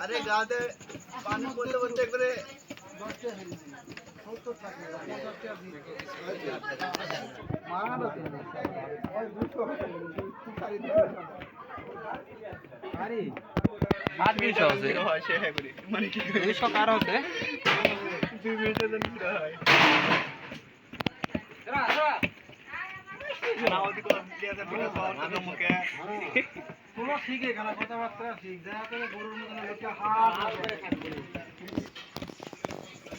আরে গাতে পানি পড়তে পড়তে করে ঠিক এখানে কথাবার্তা ঠিক দেখা করে গরুর মতন লোকটা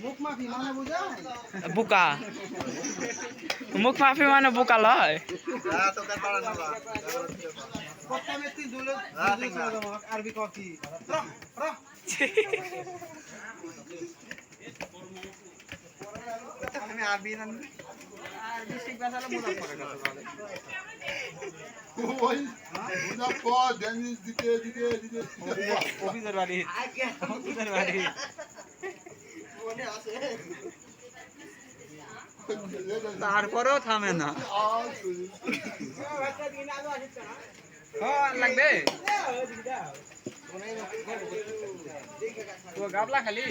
মুখ মাফি মানে বুঝা বুকা মুখ মাফি মানে বুকা লয় আরবি কফি আমি আরবি আরবি শিখবা তাহলে মজা করে না ওই ওনা পর ড্যামেজ দিতে দিতে দিতে অফিসের বাড়ি অফিসের বাড়ি মনে আছে তারপরেও থামে না লাগবে গাবলা খালি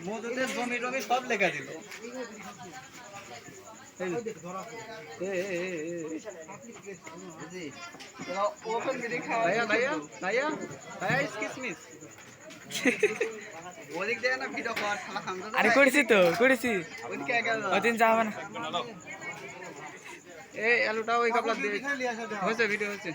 মধুদের জমি টমি সব লেখা দিল আরে করেছি তো করেছি ওদিন যাবো না এই আলুটা ওই কাপড় দিয়ে হয়েছে ভিডিও হয়েছে